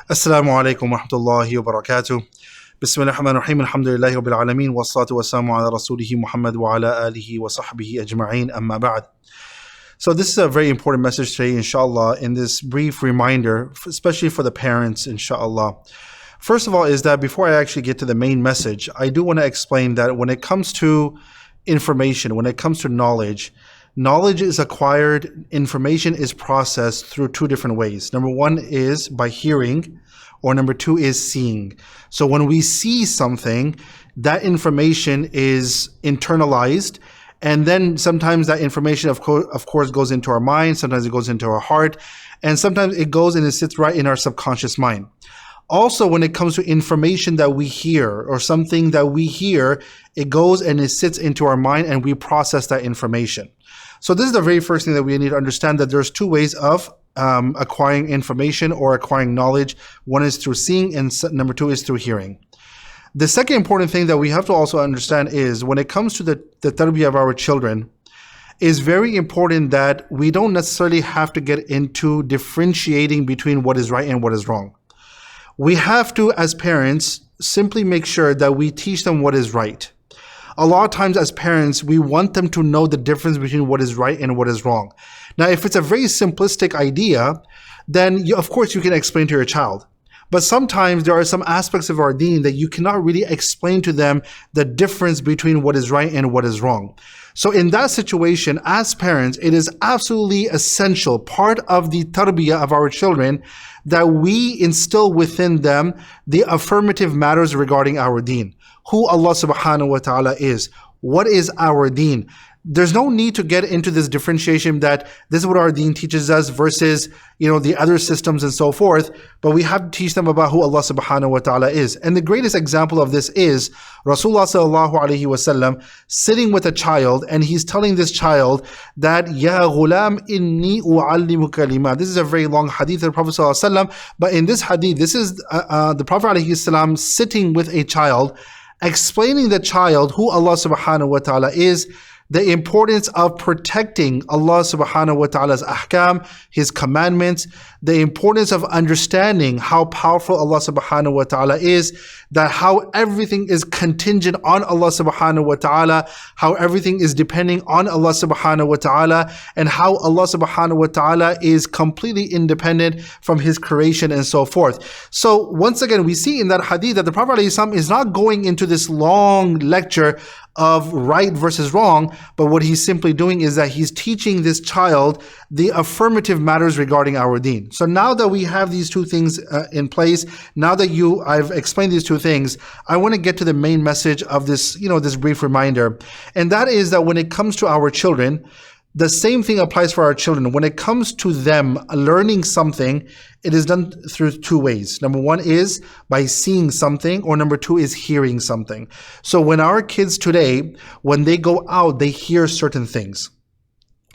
Assalamu alaikum wa rahmatullahi wa barakatuh. Bismillah ar-Rahman ar-Rahim. Alhamdulillahi Rabbil Alameen. Wa salatu wa salamu ala rasulihi Muhammad wa ala alihi wa sahbihi ajma'een. Amma ba'd. So this is a very important message today, inshallah, in this brief reminder, especially for the parents, inshallah. First of all is that before I actually get to the main message, I do want to explain that when it comes to information, when it comes to knowledge is acquired, information is processed through two different ways. Number one is by hearing, or number two is seeing. So when we see something, that information is internalized, and then sometimes that information of course goes into our mind, sometimes it goes into our heart, and sometimes it goes and it sits right in our subconscious mind. Also, when it comes to information that we hear or something that we hear, it goes and it sits into our mind and we process that information. So this is the very first thing that we need to understand, that there's two ways of acquiring information or acquiring knowledge. One is through seeing, and number two is through hearing. The second important thing that we have to also understand is when it comes to the tarbiyah of our children, is very important that we don't necessarily have to get into differentiating between what is right and what is wrong. We have to, as parents, simply make sure that we teach them what is right. A lot of times as parents, we want them to know the difference between what is right and what is wrong. Now, if it's a very simplistic idea, then of course you can explain to your child. But sometimes there are some aspects of our deen that you cannot really explain to them the difference between what is right and what is wrong. So in that situation, as parents, it is absolutely essential, part of the tarbiyah of our children, that we instill within them the affirmative matters regarding our deen. Who Allah subhanahu wa ta'ala is. What is our deen? There's no need to get into this differentiation that this is what our deen teaches us versus, the other systems and so forth. But we have to teach them about who Allah subhanahu wa ta'ala is. And the greatest example of this is Rasulullah sallallahu alaihi wasallam sitting with a child, and he's telling this child that, Ya ghulam inni u'allimu kalima. This is a very long hadith of the Prophet sallallahu alaihi wasallam. But in this hadith, this is the Prophet alaihi wasallam sitting with a child, explaining the child who Allah subhanahu wa ta'ala is, the importance of protecting Allah subhanahu wa ta'ala's ahkam, His commandments, the importance of understanding how powerful Allah subhanahu wa ta'ala is, that how everything is contingent on Allah subhanahu wa ta'ala, how everything is depending on Allah subhanahu wa ta'ala, and how Allah subhanahu wa ta'ala is completely independent from His creation and so forth. So once again, we see in that hadith that the Prophet ﷺ is not going into this long lecture of right versus wrong, but what he's simply doing is that he's teaching this child the affirmative matters regarding our deen. So now that we have these two things in place, now that I've explained these two things, I want to get to the main message of this, this brief reminder. And that is that when it comes to our children, the same thing applies for our children. When it comes to them learning something, it is done through two ways. Number one is by seeing something, or number two is hearing something. So when our kids today, when they go out, they hear certain things.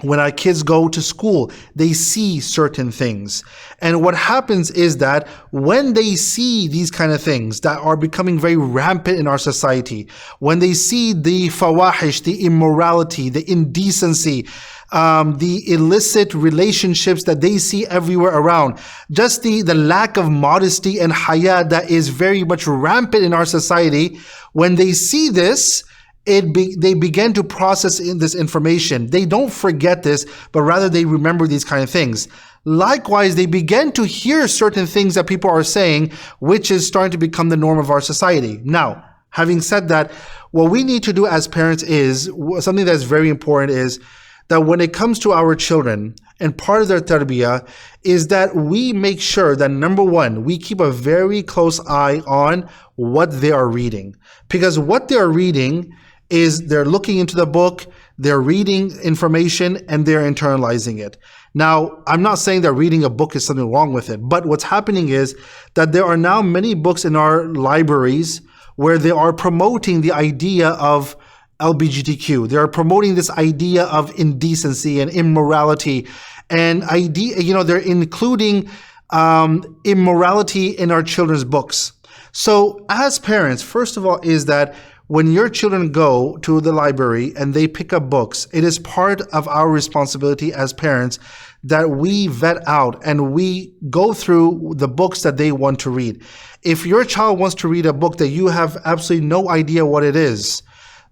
When our kids go to school, they see certain things. And what happens is that when they see these kind of things that are becoming very rampant in our society, when they see the fawahish, the immorality, the indecency, the illicit relationships that they see everywhere around, just the lack of modesty and haya that is very much rampant in our society, when they see this, they begin to process this information. They don't forget this, but rather they remember these kind of things. Likewise, they begin to hear certain things that people are saying, which is starting to become the norm of our society. Now, having said that, what we need to do as parents is, something that's very important is, that when it comes to our children, and part of their tarbiyah is that we make sure that, number one, we keep a very close eye on what they are reading. Because what they are reading is they're looking into the book, they're reading information, and they're internalizing it. Now, I'm not saying that reading a book is something wrong with it, but what's happening is that there are now many books in our libraries where they are promoting the idea of LGBTQ. They are promoting this idea of indecency and immorality, and they're including immorality in our children's books. So as parents, first of all, is that when your children go to the library and they pick up books, it is part of our responsibility as parents that we vet out and we go through the books that they want to read. If your child wants to read a book that you have absolutely no idea what it is,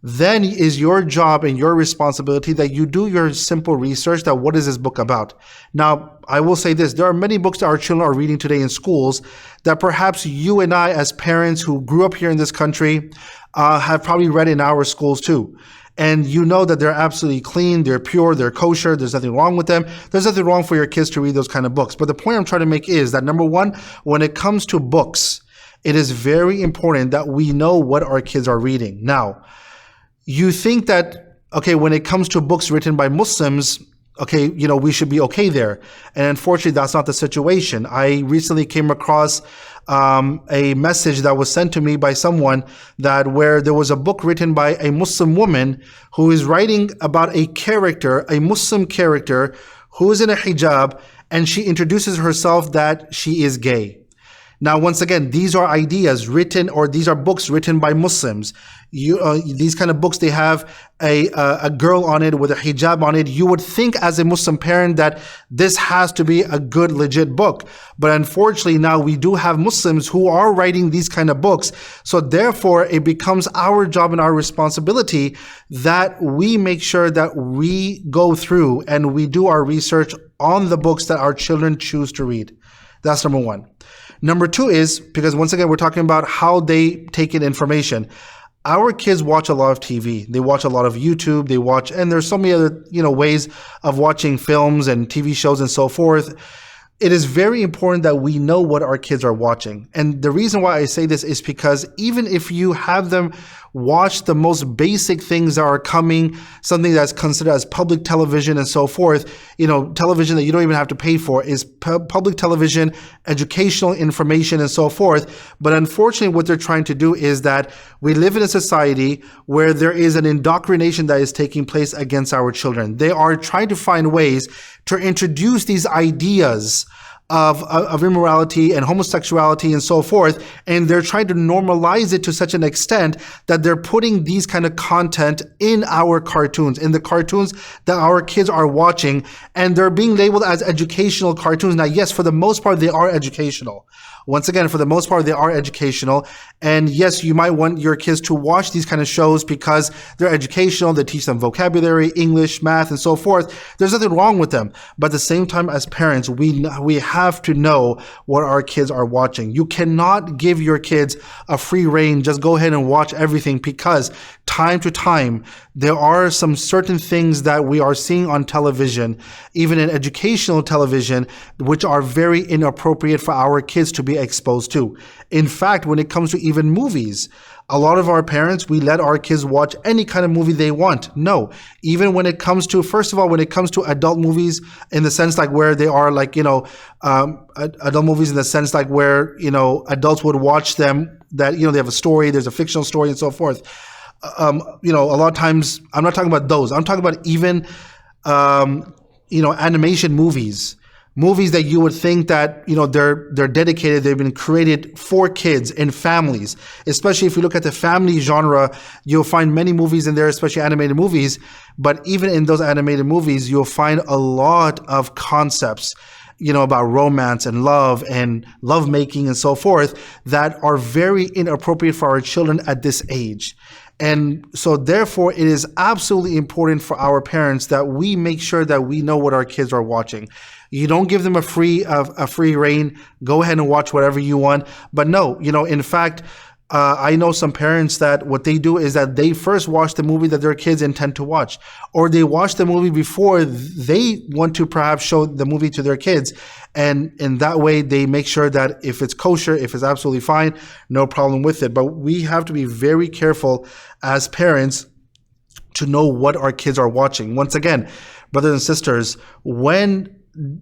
then it is your job and your responsibility that you do your simple research that what is this book about. Now, I will say this, there are many books that our children are reading today in schools that perhaps you and I as parents who grew up here in this country have probably read in our schools too. And you know that they're absolutely clean, they're pure, they're kosher, there's nothing wrong with them. There's nothing wrong for your kids to read those kind of books. But the point I'm trying to make is that number one, when it comes to books, it is very important that we know what our kids are reading. Now, you think that, okay, when it comes to books written by Muslims, okay, you know, we should be okay there. And unfortunately, that's not the situation. I recently came across a message that was sent to me by someone that where there was a book written by a Muslim woman who is writing about a character, a Muslim character who is in a hijab, and she introduces herself that she is gay. Now, once again, these are ideas written, or these are books written by Muslims. These kind of books, they have a girl on it with a hijab on it. You would think as a Muslim parent that this has to be a good, legit book. But unfortunately, now we do have Muslims who are writing these kind of books. So therefore, it becomes our job and our responsibility that we make sure that we go through and we do our research on the books that our children choose to read. That's number one. Number two is, because once again, we're talking about how they take in information. Our kids watch a lot of TV. They watch a lot of YouTube. They watch, and there's so many other, ways of watching films and TV shows and so forth. It is very important that we know what our kids are watching. And the reason why I say this is because even if you have them watch the most basic things that are coming, something that's considered as public television and so forth, television that you don't even have to pay for is public television, educational information and so forth. But unfortunately, what they're trying to do is that we live in a society where there is an indoctrination that is taking place against our children. They are trying to find ways to introduce these ideas of immorality and homosexuality and so forth, and they're trying to normalize it to such an extent that they're putting these kind of content in our cartoons, in the cartoons that our kids are watching, and they're being labeled as educational cartoons. Now, yes, for the most part, they are educational. Once again, for the most part, they are educational. And yes, you might want your kids to watch these kind of shows because they're educational. They teach them vocabulary, English, math, and so forth. There's nothing wrong with them. But at the same time, as parents, we have to know what our kids are watching. You cannot give your kids a free rein. Just go ahead and watch everything, because time to time, there are some certain things that we are seeing on television, even in educational television, which are very inappropriate for our kids to be exposed to. In fact, when it comes to even movies, a lot of our parents, we let our kids watch any kind of movie they want. No, even when it comes to, first of all, when it comes to adult movies, in the sense like where they are like, adult movies in the sense like where, adults would watch them, that, they have a story, there's a fictional story and so forth. A lot of times, I'm not talking about those. I'm talking about even, animation movies that you would think that, they're dedicated, they've been created for kids and families. Especially if you look at the family genre, you'll find many movies in there, especially animated movies. But even in those animated movies, you'll find a lot of concepts, about romance and lovemaking and so forth that are very inappropriate for our children at this age. And so therefore, it is absolutely important for our parents that we make sure that we know what our kids are watching. You don't give them a free rein. Go ahead and watch whatever you want. But no, in fact, I know some parents that what they do is that they first watch the movie that their kids intend to watch, or they watch the movie before they want to perhaps show the movie to their kids. And in that way, they make sure that if it's kosher, if it's absolutely fine, no problem with it. But we have to be very careful as parents to know what our kids are watching. Once again, brothers and sisters, when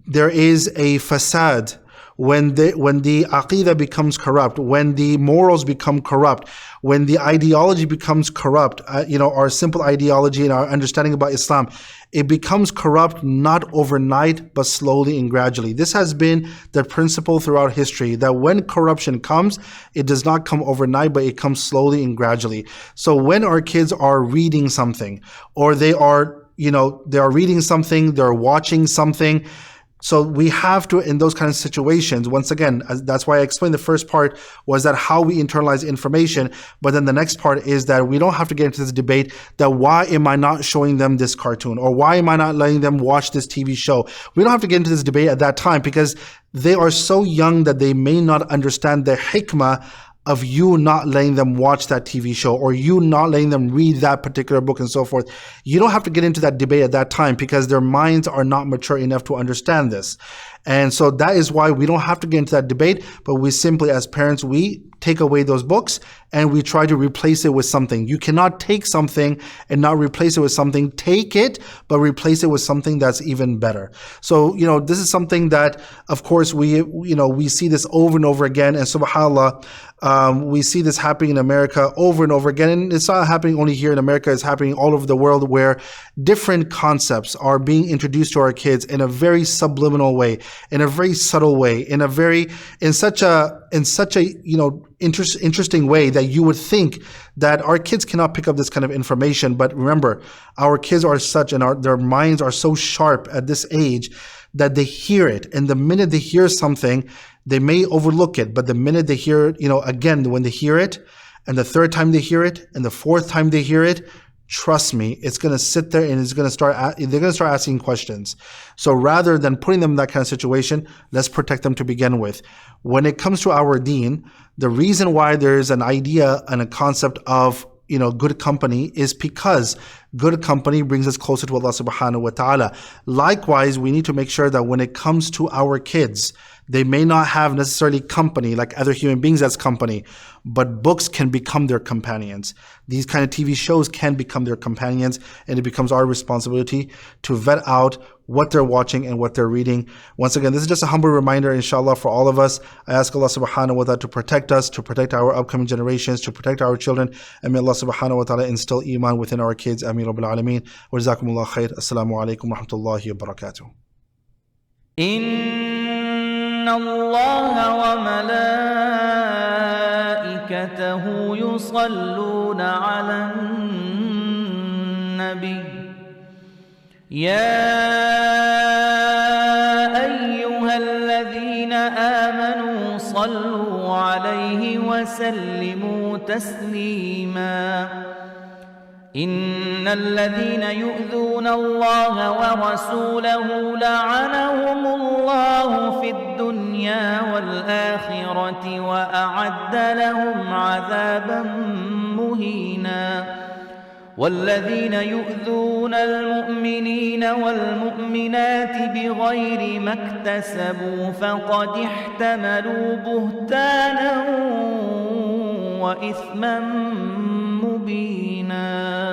there is a fasad, when the aqidah becomes corrupt, when the morals become corrupt, when the ideology becomes corrupt, our simple ideology and our understanding about Islam, it becomes corrupt not overnight, but slowly and gradually. This has been the principle throughout history, that when corruption comes, it does not come overnight, but it comes slowly and gradually. So when our kids are reading something, or they are reading something, they're watching something, so we have to, in those kind of situations, once again, that's why I explained the first part was that how we internalize information, but then the next part is that we don't have to get into this debate that why am I not showing them this cartoon, or why am I not letting them watch this TV show. We don't have to get into this debate at that time, because they are so young that they may not understand the hikmah of you not letting them watch that TV show, or you not letting them read that particular book and so forth. You don't have to get into that debate at that time, because their minds are not mature enough to understand this. And so that is why we don't have to get into that debate, but we simply, as parents, we take away those books and we try to replace it with something. You cannot take something and not replace it with something. Take it, but replace it with something that's even better. So, this is something that, of course, we see this over and over again. And subhanAllah, we see this happening in America over and over again. And it's not happening only here in America, it's happening all over the world, where different concepts are being introduced to our kids in a very subliminal way, in a very subtle way, in such a interesting way that you would think that our kids cannot pick up this kind of information. But remember, our kids are such, and their minds are so sharp at this age, that they hear it. And the minute they hear something, they may overlook it. But the minute they hear it, again, when they hear it, and the third time they hear it, and the fourth time they hear it, trust me, it's going to sit there and they're going to start asking questions. So rather than putting them in that kind of situation, let's protect them to begin with. When it comes to our deen, the reason why there's an idea and a concept of good company is because good company brings us closer to Allah subhanahu wa ta'ala. Likewise, we need to make sure that when it comes to our kids, they may not have necessarily company like other human beings as company, but books can become their companions. These kind of TV shows can become their companions, and it becomes our responsibility to vet out what they're watching and what they're reading. Once again, this is just a humble reminder, inshallah, for all of us. I ask Allah subhanahu wa ta'ala to protect us, to protect our upcoming generations, to protect our children, and may Allah subhanahu wa ta'ala instill iman within our kids. Ameen Rabbil Alameen. Wa jazakumullah khair. Assalamu alaikum wa rahmatullahi wa barakatuh. Inna Allah wa malaikatahu yusalluna ala nabi. يا أيها الذين آمنوا صلوا عليه وسلموا تسليما إن الذين يؤذون الله ورسوله لعنهم الله في الدنيا والآخرة وأعد لهم عذابا مهينا والذين يؤذون المؤمنين والمؤمنات بغير ما اكتسبوا فقد احتملوا بهتانا وإثما مبينا.